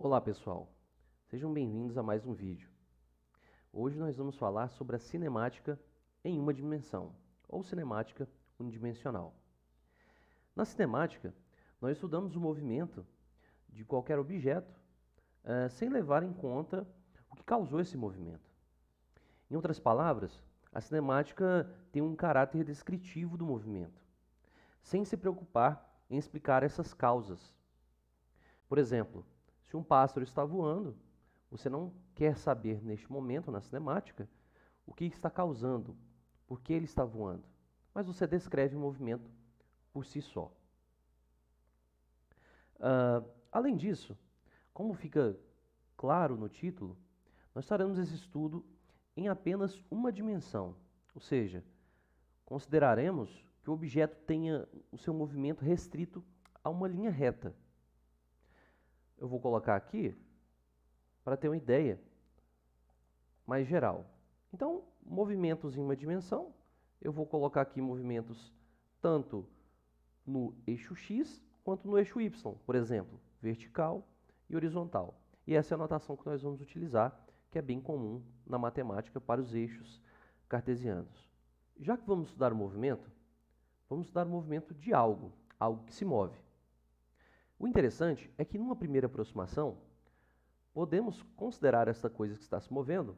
Olá pessoal, sejam bem-vindos a mais um vídeo. Hoje nós vamos falar sobre a cinemática em uma dimensão, ou cinemática unidimensional. Na cinemática, nós estudamos o movimento de qualquer objeto sem levar em conta o que causou esse movimento. Em outras palavras, a cinemática tem um caráter descritivo do movimento, sem se preocupar em explicar essas causas. Por exemplo, se um pássaro está voando, você não quer saber neste momento, na cinemática, o que está causando, por que ele está voando, mas você descreve o movimento por si só. Além disso, como fica claro no título, nós faremos esse estudo em apenas uma dimensão, ou seja, consideraremos que o objeto tenha o seu movimento restrito a uma linha reta. Eu vou colocar aqui para ter uma ideia mais geral. Então, movimentos em uma dimensão, eu vou colocar aqui movimentos tanto no eixo X quanto no eixo Y, por exemplo, vertical e horizontal. E essa é a notação que nós vamos utilizar, que é bem comum na matemática para os eixos cartesianos. Já que vamos estudar o movimento, vamos estudar o movimento de algo que se move. O interessante é que, numa primeira aproximação, podemos considerar essa coisa que está se movendo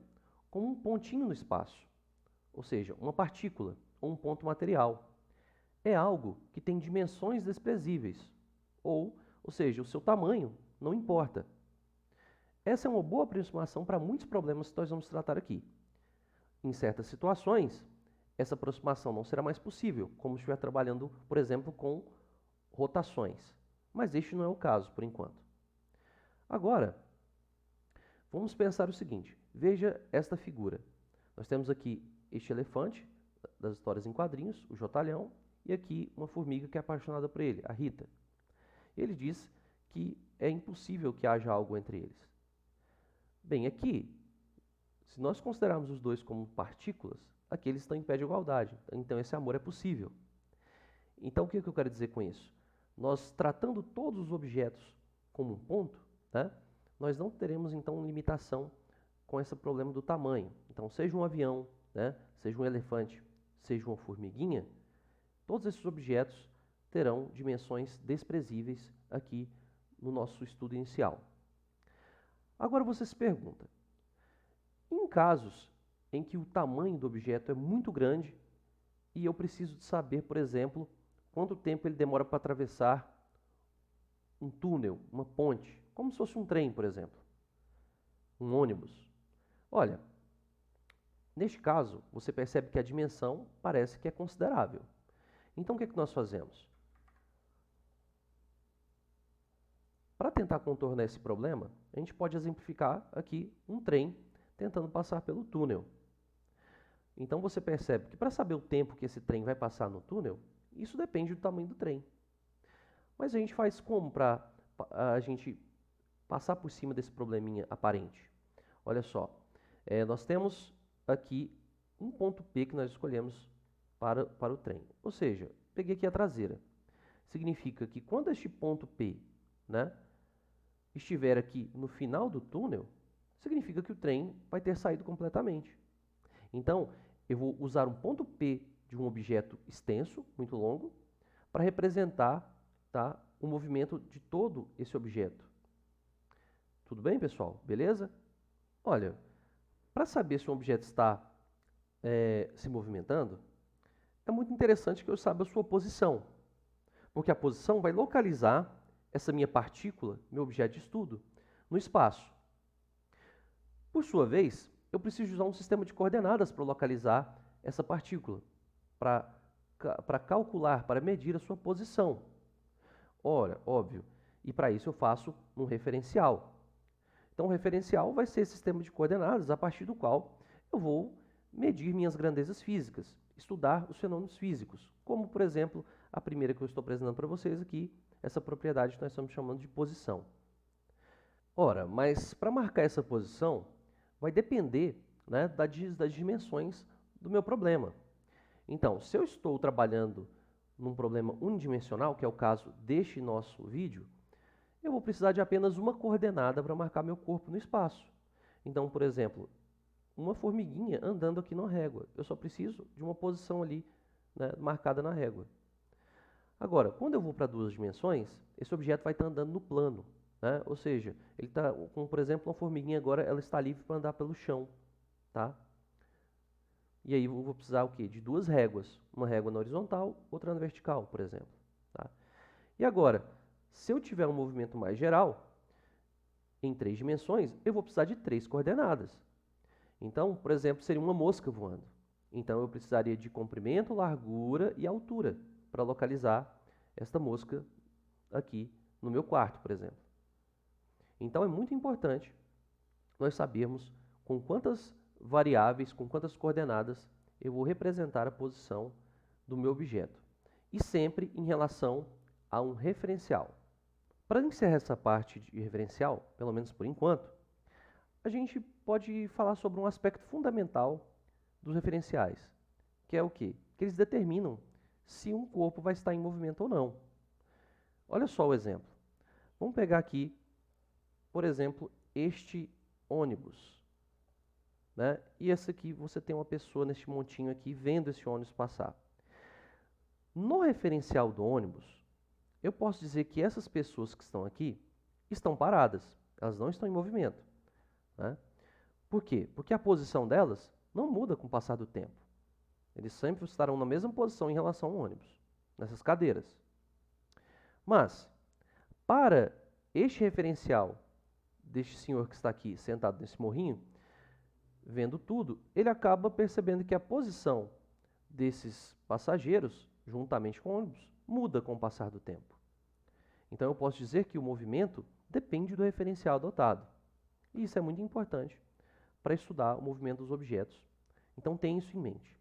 como um pontinho no espaço, ou seja, uma partícula ou um ponto material. É algo que tem dimensões desprezíveis, ou seja, o seu tamanho não importa. Essa é uma boa aproximação para muitos problemas que nós vamos tratar aqui. Em certas situações, essa aproximação não será mais possível, como se estiver trabalhando, por exemplo, com rotações. Mas este não é o caso, por enquanto. Agora, vamos pensar o seguinte. Veja esta figura. Nós temos aqui este elefante das histórias em quadrinhos, o Jotalhão, e aqui uma formiga que é apaixonada por ele, a Rita. Ele diz que é impossível que haja algo entre eles. Bem, aqui, se nós considerarmos os dois como partículas, aqui eles estão em pé de igualdade. Então esse amor é possível. Então o que eu quero dizer com isso? Nós tratando todos os objetos como um ponto, né, nós não teremos então limitação com esse problema do tamanho. Então, seja um avião, né, seja um elefante, seja uma formiguinha, todos esses objetos terão dimensões desprezíveis aqui no nosso estudo inicial. Agora você se pergunta, em casos em que o tamanho do objeto é muito grande e eu preciso de saber, por exemplo, quanto tempo ele demora para atravessar um túnel, uma ponte, como se fosse um trem, por exemplo, um ônibus. Olha, neste caso, você percebe que a dimensão parece que é considerável. Então, o que nós fazemos? Para tentar contornar esse problema, a gente pode exemplificar aqui um trem tentando passar pelo túnel. Então, você percebe que para saber o tempo que esse trem vai passar no túnel, isso depende do tamanho do trem. Mas a gente faz como para a gente passar por cima desse probleminha aparente? Olha só, nós temos aqui um ponto P que nós escolhemos para o trem. Ou seja, peguei aqui a traseira. Significa que quando este ponto P, né, estiver aqui no final do túnel, significa que o trem vai ter saído completamente. Então, eu vou usar um ponto P de um objeto extenso, muito longo, para representar, tá, o movimento de todo esse objeto. Tudo bem, pessoal? Beleza? Olha, para saber se um objeto está se movimentando, é muito interessante que eu saiba a sua posição, porque a posição vai localizar essa minha partícula, meu objeto de estudo, no espaço. Por sua vez, eu preciso usar um sistema de coordenadas para localizar essa partícula, para calcular, para medir a sua posição. Ora, óbvio, e para isso eu faço um referencial. Então, o referencial vai ser esse sistema de coordenadas a partir do qual eu vou medir minhas grandezas físicas, estudar os fenômenos físicos, como, por exemplo, a primeira que eu estou apresentando para vocês aqui, essa propriedade que nós estamos chamando de posição. Ora, mas para marcar essa posição, vai depender, né, das dimensões do meu problema. Então, se eu estou trabalhando num problema unidimensional, que é o caso deste nosso vídeo, eu vou precisar de apenas uma coordenada para marcar meu corpo no espaço. Então, por exemplo, uma formiguinha andando aqui na régua. Eu só preciso de uma posição ali, né, marcada na régua. Agora, quando eu vou para duas dimensões, esse objeto vai estar andando no plano, né? Ou seja, ele está, como por exemplo, uma formiguinha agora, ela está livre para andar pelo chão, tá? E aí eu vou precisar o quê? De duas réguas, uma régua na horizontal, outra na vertical, por exemplo, tá? E agora, se eu tiver um movimento mais geral, em três dimensões, eu vou precisar de três coordenadas. Então, por exemplo, seria uma mosca voando. Então, eu precisaria de comprimento, largura e altura para localizar esta mosca aqui no meu quarto, por exemplo. Então, é muito importante nós sabermos com quantas variáveis, com quantas coordenadas eu vou representar a posição do meu objeto. E sempre em relação a um referencial. Para encerrar essa parte de referencial, pelo menos por enquanto, a gente pode falar sobre um aspecto fundamental dos referenciais, que é o quê? Que eles determinam se um corpo vai estar em movimento ou não. Olha só o exemplo. Vamos pegar aqui, por exemplo, este ônibus, né? E esse aqui, você tem uma pessoa neste montinho aqui vendo esse ônibus passar. No referencial do ônibus, eu posso dizer que essas pessoas que estão aqui estão paradas, elas não estão em movimento, né? Por quê? Porque a posição delas não muda com o passar do tempo. Eles sempre estarão na mesma posição em relação ao ônibus, nessas cadeiras. Mas, para este referencial deste senhor que está aqui sentado nesse morrinho, vendo tudo, ele acaba percebendo que a posição desses passageiros, juntamente com o ônibus, muda com o passar do tempo. Então eu posso dizer que o movimento depende do referencial adotado. E isso é muito importante para estudar o movimento dos objetos. Então tenha isso em mente.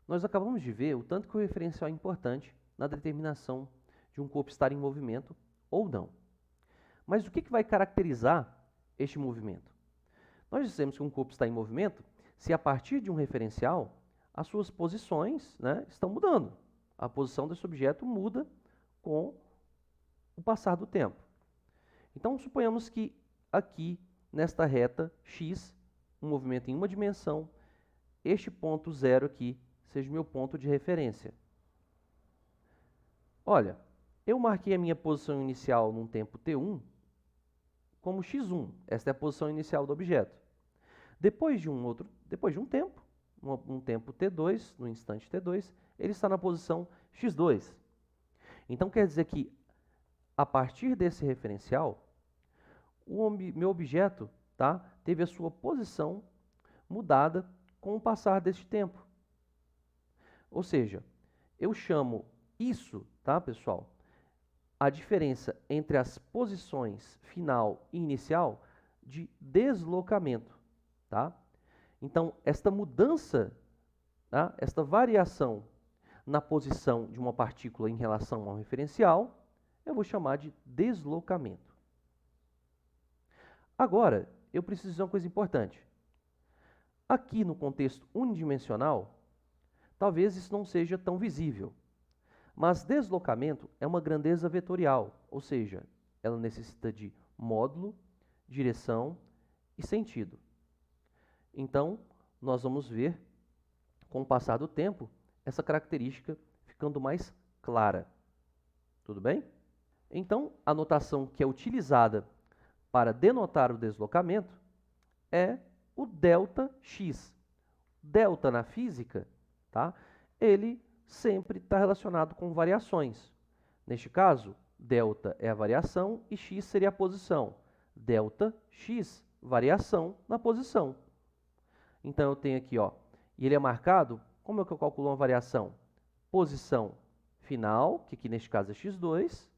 Nós acabamos de ver o tanto que o referencial é importante na determinação de um corpo estar em movimento ou não. Mas o que vai caracterizar este movimento? Nós dissemos que um corpo está em movimento se a partir de um referencial as suas posições, né, estão mudando. A posição desse objeto muda com o passar do tempo. Então suponhamos que aqui nesta reta x, um movimento em uma dimensão, este ponto zero aqui seja o meu ponto de referência. Olha, eu marquei a minha posição inicial num tempo t1 como x1. Esta é a posição inicial do objeto. Depois de um tempo, um tempo t2, no instante t2, ele está na posição x2. Então quer dizer que a partir desse referencial, meu objeto, tá, teve a sua posição mudada com o passar deste tempo. Ou seja, eu chamo isso, tá, pessoal, a diferença entre as posições final e inicial de deslocamento, tá? Então, esta mudança, tá, esta variação na posição de uma partícula em relação ao referencial, eu vou chamar de deslocamento. Agora, eu preciso dizer uma coisa importante. Aqui no contexto unidimensional, talvez isso não seja tão visível, mas deslocamento é uma grandeza vetorial, ou seja, ela necessita de módulo, direção e sentido. Então, nós vamos ver, com o passar do tempo, essa característica ficando mais clara. Tudo bem? Então, a notação que é utilizada para denotar o deslocamento é o ΔX. Delta na física, tá? Ele sempre está relacionado com variações. Neste caso, delta é a variação e x seria a posição. Delta x, variação na posição. Então eu tenho aqui, ó, e ele é marcado, como é que eu calculo uma variação? Posição final, que aqui neste caso é x2,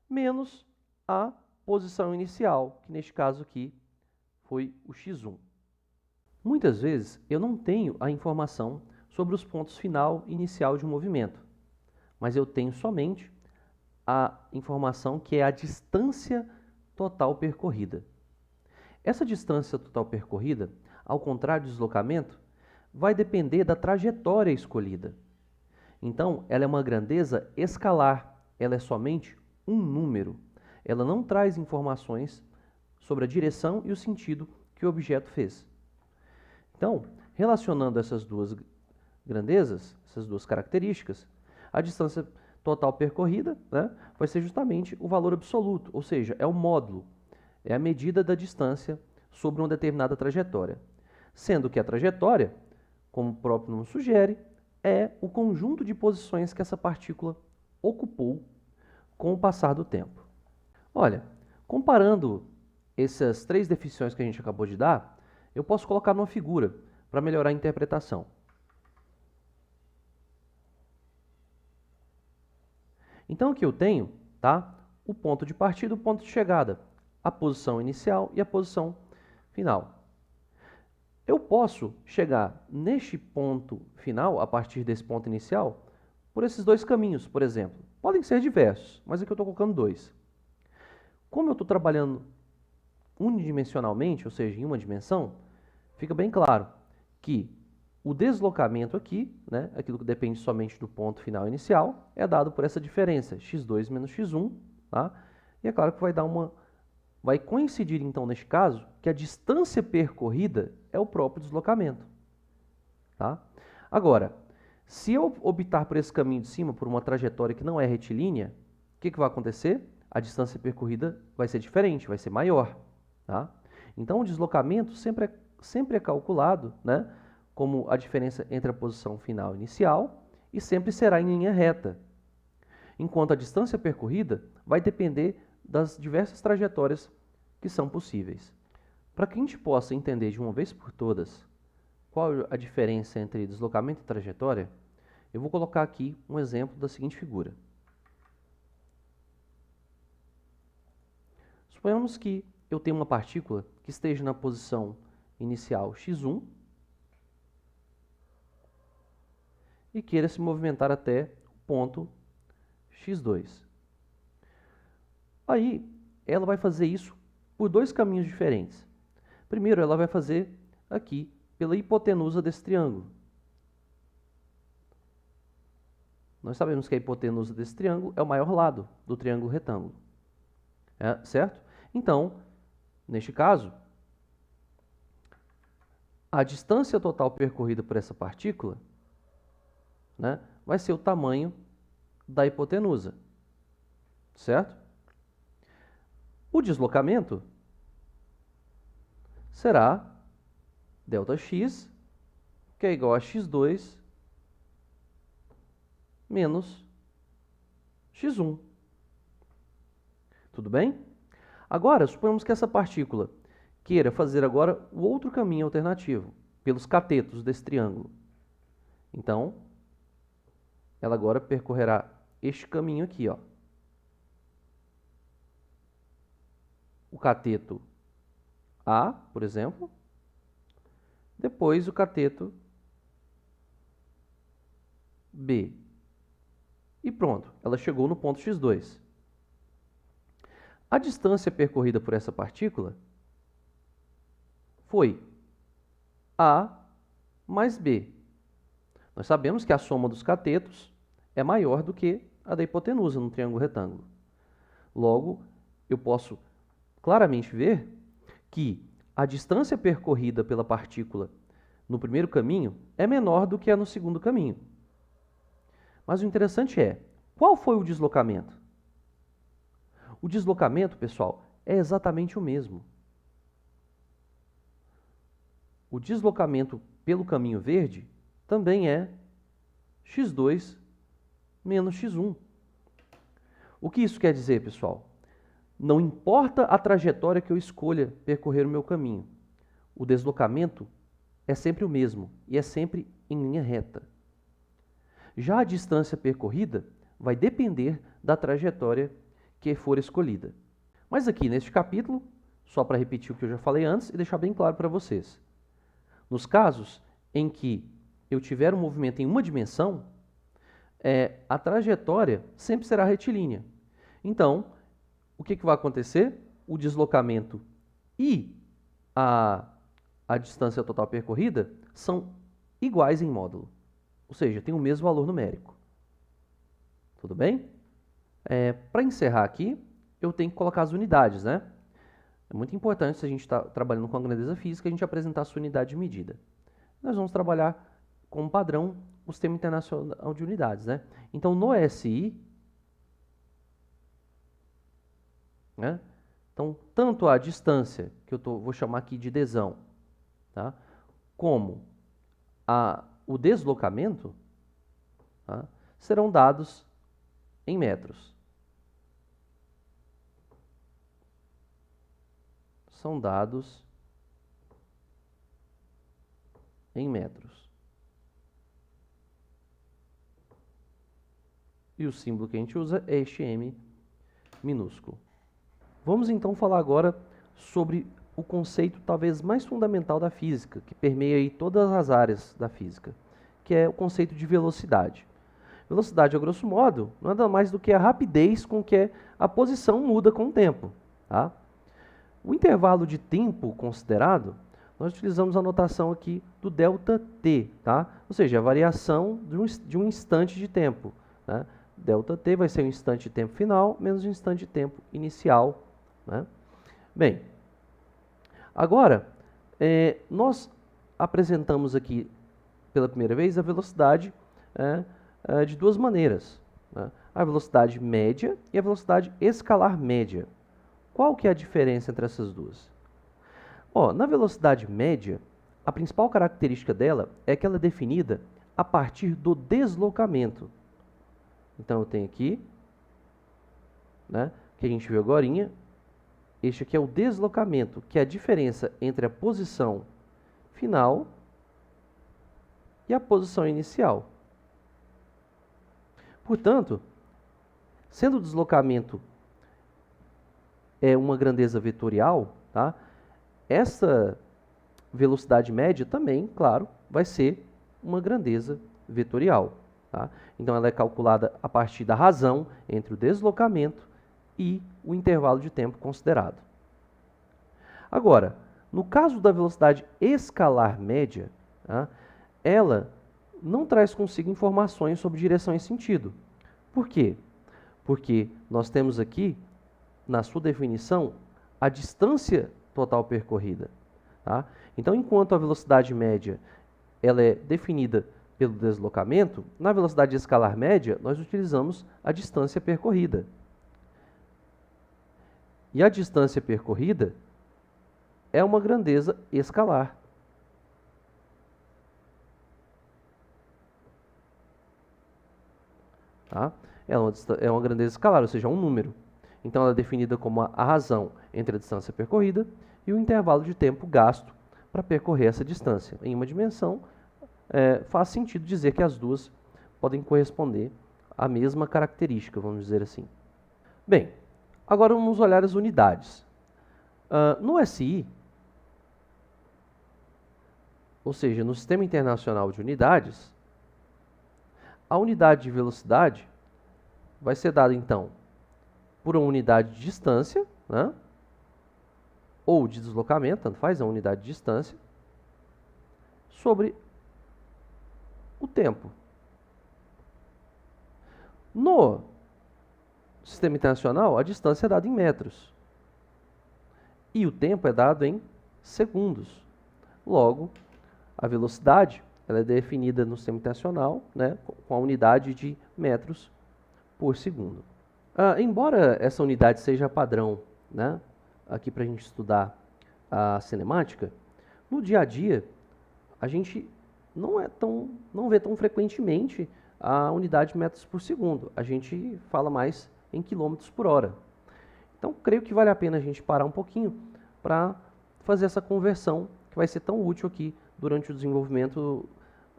menos a posição inicial, que neste caso aqui foi o x1. Muitas vezes eu não tenho a informação sobre os pontos final e inicial de um movimento, mas eu tenho somente a informação que é a distância total percorrida. Essa distância total percorrida, ao contrário do deslocamento, vai depender da trajetória escolhida. Então, ela é uma grandeza escalar, ela é somente um número. ela não traz informações sobre a direção e o sentido que o objeto fez. Então, relacionando essas duas grandezas, essas duas características, a distância total percorrida, né, vai ser justamente o valor absoluto, ou seja, é o módulo, é a medida da distância sobre uma determinada trajetória. Sendo que a trajetória, como o próprio nome sugere, é o conjunto de posições que essa partícula ocupou com o passar do tempo. Olha, comparando essas três definições que a gente acabou de dar, eu posso colocar numa figura para melhorar a interpretação. Então aqui eu tenho, tá, o ponto de partida e o ponto de chegada, a posição inicial e a posição final. Eu posso chegar neste ponto final, a partir desse ponto inicial, por esses dois caminhos, por exemplo. Podem ser diversos, mas aqui eu estou colocando dois. Como eu estou trabalhando unidimensionalmente, ou seja, em uma dimensão, fica bem claro que o deslocamento aqui, né, aquilo que depende somente do ponto final inicial, é dado por essa diferença, x2 menos x1, tá? E é claro que vai coincidir então neste caso que a distância percorrida é o próprio deslocamento, tá? Agora, se eu optar por esse caminho de cima, por uma trajetória que não é retilínea, o que vai acontecer? A distância percorrida vai ser diferente, vai ser maior, tá? Então o deslocamento sempre é calculado, né, como a diferença entre a posição final e inicial e sempre será em linha reta, enquanto a distância percorrida vai depender das diversas trajetórias que são possíveis. Para que a gente possa entender de uma vez por todas qual a diferença entre deslocamento e trajetória, eu vou colocar aqui um exemplo da seguinte figura. Suponhamos que eu tenho uma partícula que esteja na posição inicial x1 e queira se movimentar até o ponto x2. Aí, ela vai fazer isso por dois caminhos diferentes. Primeiro, ela vai fazer aqui pela hipotenusa desse triângulo. Nós sabemos que a hipotenusa desse triângulo é o maior lado do triângulo retângulo. Certo? Então, neste caso, a distância total percorrida por essa partícula, né, vai ser o tamanho da hipotenusa. Certo? O deslocamento será ΔX, que é igual a x2 menos x1. Tudo bem? Agora, suponhamos que essa partícula queira fazer agora o outro caminho alternativo, pelos catetos desse triângulo. Então, ela agora percorrerá este caminho aqui, ó. O cateto A, por exemplo, depois o cateto B. E pronto, ela chegou no ponto x2. A distância percorrida por essa partícula foi A mais B. Nós sabemos que a soma dos catetos é maior do que a da hipotenusa no triângulo retângulo. Logo, eu posso claramente ver que a distância percorrida pela partícula no primeiro caminho é menor do que a no segundo caminho. Mas o interessante é, qual foi o deslocamento? O deslocamento, pessoal, é exatamente o mesmo. O deslocamento pelo caminho verde também é x2 menos x1. O que isso quer dizer, pessoal? Não importa a trajetória que eu escolha percorrer o meu caminho, o deslocamento é sempre o mesmo e é sempre em linha reta. Já a distância percorrida vai depender da trajetória que for escolhida. Mas aqui neste capítulo, só para repetir o que eu já falei antes e deixar bem claro para vocês. Nos casos em que eu tiver um movimento em uma dimensão, a trajetória sempre será retilínea. Então, o que vai acontecer? O deslocamento e a distância total percorrida são iguais em módulo. Ou seja, tem o mesmo valor numérico. Tudo bem? Para encerrar aqui, eu tenho que colocar as unidades, né? É muito importante, se a gente está trabalhando com a grandeza física, a gente apresentar a sua unidade de medida. Nós vamos trabalhar como padrão o Sistema Internacional de Unidades, né? Então, no SI, né? Então, tanto a distância, que eu vou chamar aqui de desão, tá? Como o deslocamento, tá? Serão dados em metros. São dados em metros. E o símbolo que a gente usa é este M minúsculo. Vamos então falar agora sobre o conceito talvez mais fundamental da física, que permeia aí todas as áreas da física, que é o conceito de velocidade. Velocidade, a grosso modo, nada mais do que a rapidez com que a posição muda com o tempo. Tá? O intervalo de tempo considerado, nós utilizamos a notação aqui do ΔT, tá? Ou seja, a variação de um instante de tempo. Né? ΔT vai ser o instante de tempo final menos o instante de tempo inicial. Né? Bem, agora, nós apresentamos aqui pela primeira vez a velocidade de duas maneiras. Né? A velocidade média e a velocidade escalar média. Qual que é a diferença entre essas duas? Na velocidade média, a principal característica dela é que ela é definida a partir do deslocamento. Então, eu tenho aqui, né, que a gente viu agorinha, este aqui é o deslocamento, que é a diferença entre a posição final e a posição inicial. Portanto, sendo o deslocamento uma grandeza vetorial, tá? Essa velocidade média também, claro, vai ser uma grandeza vetorial. Tá? Então, ela é calculada a partir da razão entre o deslocamento e o intervalo de tempo considerado. Agora, no caso da velocidade escalar média, tá? Ela não traz consigo informações sobre direção e sentido. Por quê? Porque nós temos aqui, na sua definição, a distância total percorrida. Tá? Então, enquanto a velocidade média ela é definida pelo deslocamento, na velocidade escalar média, nós utilizamos a distância percorrida. E a distância percorrida é uma grandeza escalar. Tá? É uma grandeza escalar, ou seja, um número. Então, ela é definida como a razão entre a distância percorrida e o intervalo de tempo gasto para percorrer essa distância. Em uma dimensão, faz sentido dizer que as duas podem corresponder à mesma característica, vamos dizer assim. Bem, agora vamos olhar as unidades. No SI, ou seja, no Sistema Internacional de Unidades, a unidade de velocidade vai ser dada, então, por uma unidade de distância, né? Ou de deslocamento, tanto faz, a unidade de distância, sobre o tempo. No Sistema Internacional, a distância é dada em metros. E o tempo é dado em segundos. Logo, a velocidade ela é definida no Sistema Internacional, né, com a unidade de metros por segundo. Embora essa unidade seja padrão, né, aqui para a gente estudar a cinemática, no dia a dia a gente não vê tão frequentemente a unidade de metros por segundo. A gente fala mais em quilômetros por hora. Então, creio que vale a pena a gente parar um pouquinho para fazer essa conversão que vai ser tão útil aqui durante o desenvolvimento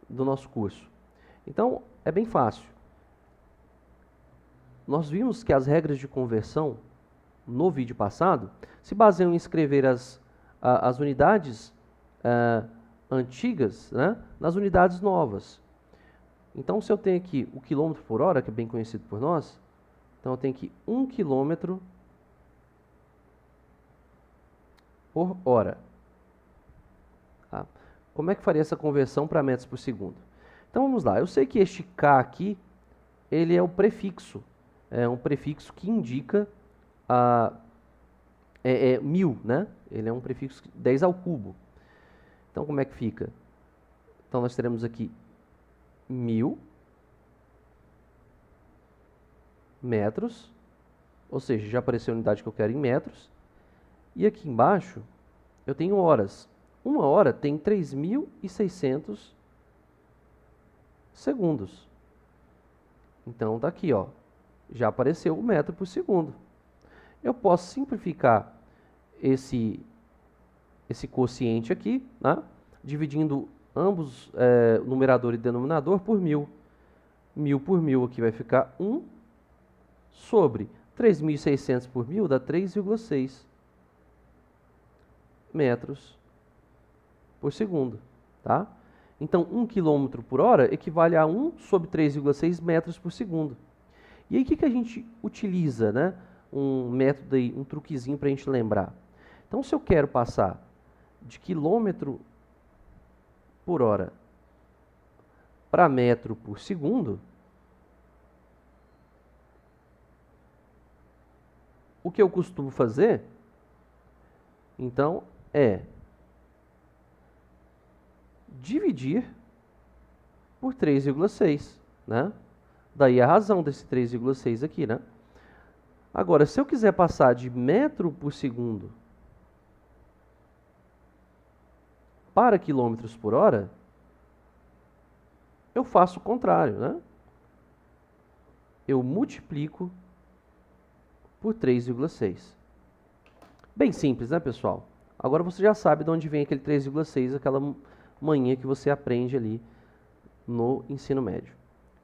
do nosso curso. Então, é bem fácil. Nós vimos que as regras de conversão no vídeo passado se baseiam em escrever as unidades antigas, né, nas unidades novas. Então, se eu tenho aqui o quilômetro por hora, que é bem conhecido por nós, então eu tenho aqui 1 quilômetro por hora. Tá? Como é que faria essa conversão para metros por segundo? Então, vamos lá. Eu sei que este K aqui, ele é o prefixo. É um prefixo que indica é 1000, né? Ele é um prefixo 10 ao cubo. Então, como é que fica? Então, nós teremos aqui 1000 metros, ou seja, já apareceu a unidade que eu quero em metros. E aqui embaixo, eu tenho horas. Uma hora tem 3.600 segundos. Então, tá aqui, ó, já apareceu o metro por segundo. Eu posso simplificar esse quociente aqui, né, dividindo ambos, numerador e denominador, por 1000. 1000 por 1000 aqui vai ficar 1 sobre 3.600 por 1000 dá 3,6 metros por segundo, tá? Então, 1 km por hora equivale a 1 sobre 3,6 metros por segundo. E aí, o que a gente utiliza, né? Um método aí, um truquezinho para a gente lembrar. Então, se eu quero passar de quilômetro por hora para metro por segundo, o que eu costumo fazer, então, é dividir por 3,6, né? Daí a razão desse 3,6 aqui, né? Agora, se eu quiser passar de metro por segundo para quilômetros por hora, eu faço o contrário, né? Eu multiplico por 3,6. Bem simples, né, pessoal? Agora você já sabe de onde vem aquele 3,6, aquela manhinha que você aprende ali no ensino médio.